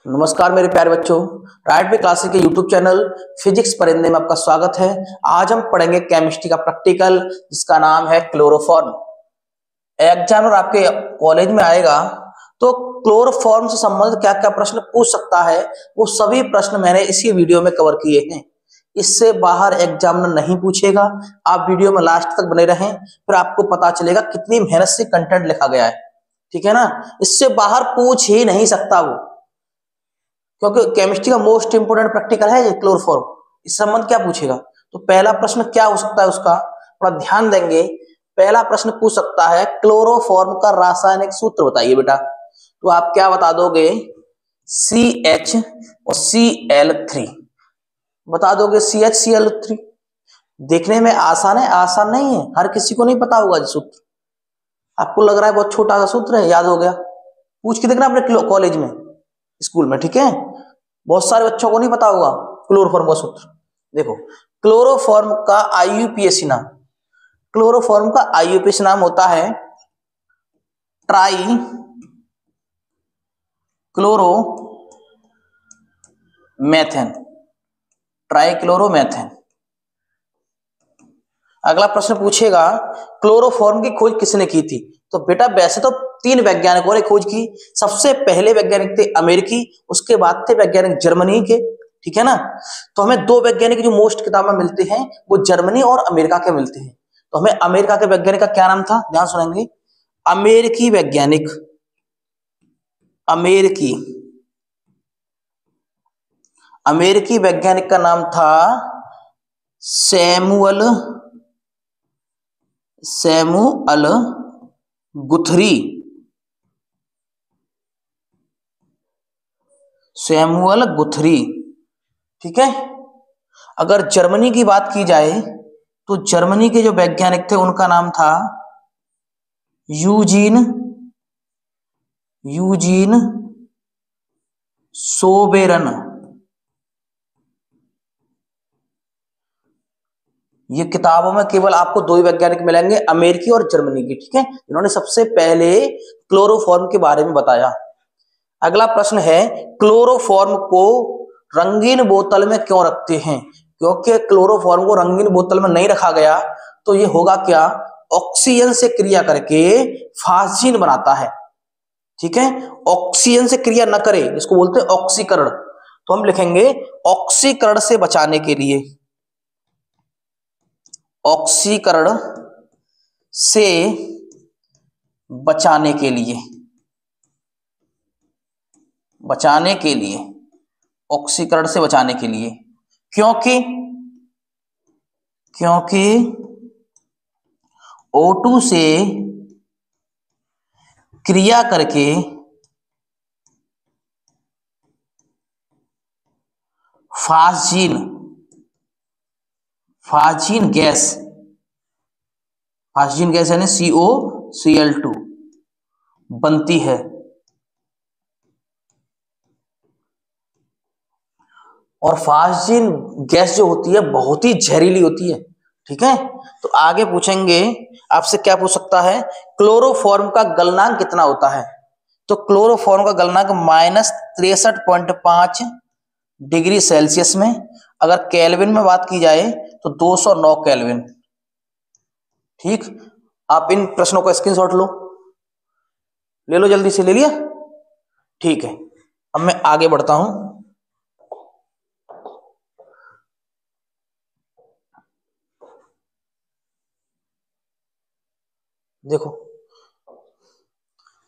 नमस्कार मेरे प्यारे बच्चों, राइट पे क्लासेस के यूट्यूब चैनल फिजिक्स परिंदे में आपका स्वागत है। आज हम पढ़ेंगे केमिस्ट्री का प्रैक्टिकल जिसका नाम है क्लोरोफॉर्म। एग्जामिनर आपके कॉलेज में आएगा तो क्लोरोफॉर्म से संबंधित क्या क्या प्रश्न पूछ सकता है, वो सभी प्रश्न मैंने इसी वीडियो में कवर किए हैं। इससे बाहर एग्जामिनर नहीं पूछेगा। आप वीडियो में लास्ट तक बने रहें, फिर आपको पता चलेगा कितनी मेहनत से कंटेंट लिखा गया है। ठीक है ना, इससे बाहर पूछ ही नहीं सकता वो, क्योंकि केमिस्ट्री का मोस्ट इंपोर्टेंट प्रैक्टिकल है ये क्लोरोफॉर्म। इस संबंध क्या पूछेगा, तो पहला प्रश्न क्या हो सकता है उसका थोड़ा ध्यान देंगे। पहला प्रश्न पूछ सकता है क्लोरोफॉर्म का रासायनिक सूत्र बताइए बेटा। तो आप क्या बता दोगे, CH और Cl3 बता दोगे। CH Cl3 देखने में आसान है, आसान नहीं है, हर किसी को नहीं पता होगा ये सूत्र। आपको लग रहा है बहुत छोटा सा सूत्र है, याद हो गया, पूछ के देखना अपने कॉलेज में, स्कूल में। ठीक है, बहुत सारे बच्चों को नहीं पता होगा क्लोरोफॉर्म का सूत्र। देखो, क्लोरोफॉर्म का IUPAC नाम, क्लोरोफॉर्म का IUPAC नाम होता है ट्राई क्लोरोमेथेन। Try chloromethane. अगला प्रश्न पूछेगा क्लोरोफॉर्म की खोज किसने की थी। तो बेटा वैसे तो 3 वैज्ञानिकों ने खोज की। सबसे पहले वैज्ञानिक थे अमेरिकी, उसके बाद थे वैज्ञानिक जर्मनी के। ठीक है ना, तो हमें 2 वैज्ञानिक जो मोस्ट किताब में मिलते हैं वो जर्मनी और अमेरिका के मिलते हैं। तो हमें अमेरिका के वैज्ञानिक का क्या नाम था, ध्यान सुनेंगे। अमेरिकी वैज्ञानिक, अमेरिकी वैज्ञानिक का नाम था सैमुअल गुथरी। सैमुअल गुथरी। ठीक है। अगर जर्मनी की बात की जाए तो जर्मनी के जो वैज्ञानिक थे उनका नाम था यूजीन सोबेरन। ये किताबों में केवल आपको 2 ही वैज्ञानिक मिलेंगे, अमेरिकी और जर्मनी के। ठीक है, इन्होंने सबसे पहले क्लोरोफॉर्म के बारे में बताया। अगला प्रश्न है क्लोरोफॉर्म को रंगीन बोतल में क्यों रखते हैं। क्योंकि क्लोरोफॉर्म को रंगीन बोतल में नहीं रखा गया तो ये होगा क्या, ऑक्सीजन से क्रिया करके फास्जीन बनाता है। ठीक है, ऑक्सीजन से क्रिया न करे इसको बोलते हैं ऑक्सीकरण। तो हम लिखेंगे ऑक्सीकरण से बचाने के लिए, ऑक्सीकरण से बचाने के लिए, ऑक्सीकरण से बचाने के लिए, क्योंकि O2 से क्रिया करके फास्जीन गैस यानी COCl2 बनती है। और फास्जीन गैस जो होती है बहुत ही जहरीली होती है। ठीक है, तो आगे पूछेंगे आपसे, क्या पूछ सकता है, क्लोरोफॉर्म का गलनांक कितना होता है। तो क्लोरोफॉर्म का गलनांक -63.5 डिग्री सेल्सियस में, अगर केल्विन में बात की जाए तो 209 केल्विन। ठीक, आप इन प्रश्नों का स्क्रीनशॉट ले लो जल्दी से, ले लिया। ठीक है, अब मैं आगे बढ़ता हूं। देखो,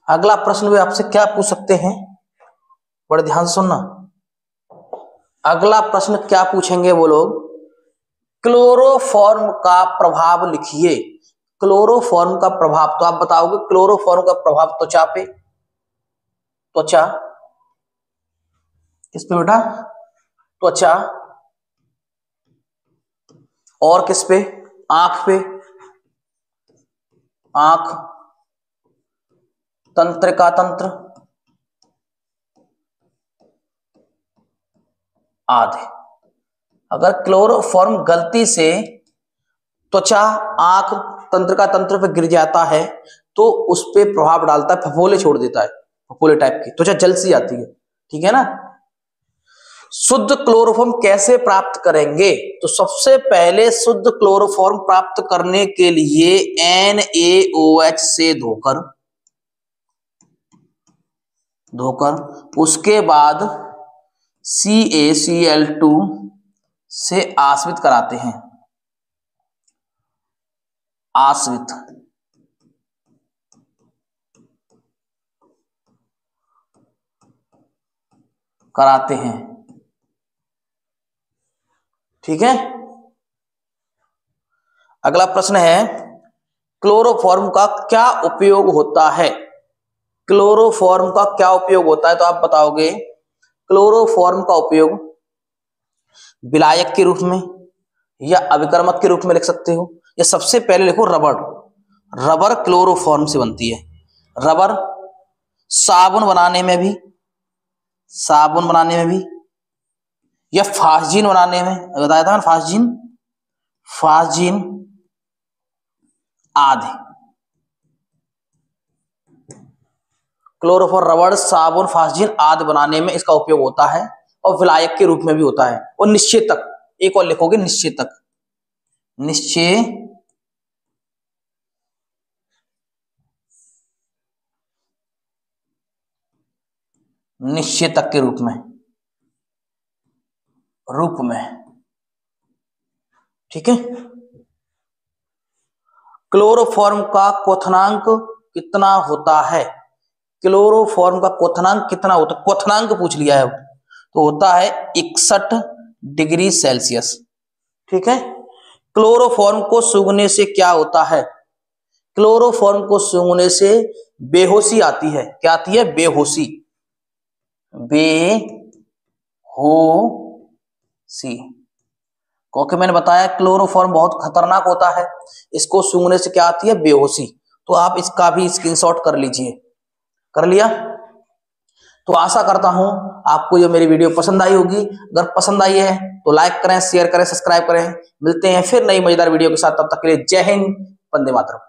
अगला प्रश्न भी आपसे क्या पूछ सकते हैं, बड़े ध्यान से सुनना। अगला प्रश्न क्या पूछेंगे वो लोग, क्लोरोफॉर्म का प्रभाव लिखिए। क्लोरोफॉर्म का प्रभाव, तो आप बताओगे क्लोरोफॉर्म का प्रभाव त्वचा पे, त्वचा किस पे बेटा, त्वचा, और किस पे, आंख पे, आंख, तंत्रिका तंत्र आदि। अगर क्लोरोफॉर्म गलती से त्वचा, आंख, तंत्रिका तंत्र पे गिर जाता है तो उस पे प्रभाव डालता है, फफोले छोड़ देता है, फफोले टाइप की त्वचा जल सी आती है। ठीक है ना, शुद्ध क्लोरोफॉर्म कैसे प्राप्त करेंगे? तो सबसे पहले शुद्ध क्लोरोफॉर्म प्राप्त करने के लिए NaOH से धोकर उसके बाद CaCl2 से आश्रित कराते हैं, आश्रित कराते हैं। ठीक है। अगला प्रश्न है, क्लोरोफॉर्म का क्या उपयोग होता है? क्लोरोफॉर्म का क्या उपयोग होता है? तो आप बताओगे क्लोरोफॉर्म का उपयोग विलायक के रूप में या अभिकर्मक के रूप में लिख सकते हो, या सबसे पहले लिखो रबर क्लोरोफॉर्म से बनती है। रबर साबुन बनाने में भी या फास्जीन बनाने में, बताया था ना, फास्जीन आदि। क्लोरोफॉर्म रबर, साबुन, फास्जीन आदि बनाने में इसका उपयोग होता है, और विलायक के रूप में भी होता है। और निश्चेतक, एक और लिखोगे निश्चेतक के रूप में। ठीक है। क्लोरोफॉर्म का क्वथनांक कितना होता है? क्लोरोफॉर्म का क्वथनांक कितना होता है? क्वथनांक पूछ लिया है, तो होता है 61 डिग्री सेल्सियस। ठीक है। क्लोरोफॉर्म को सूंघने से क्या होता है? क्लोरोफॉर्म को सूंघने से बेहोशी आती है। क्या आती है? बेहोशी। क्योंकि मैंने बताया क्लोरोफॉर्म बहुत खतरनाक होता है, इसको सूंघने से क्या आती है? बेहोशी। तो आप इसका भी स्क्रीनशॉट कर लीजिए। कर लिया? तो आशा करता हूं आपको ये मेरी वीडियो पसंद आई होगी। अगर पसंद आई है तो लाइक करें, शेयर करें, सब्सक्राइब करें। मिलते हैं फिर नई मजेदार वीडियो के साथ, तब तक के लिए जय हिंद, वंदे मातरम।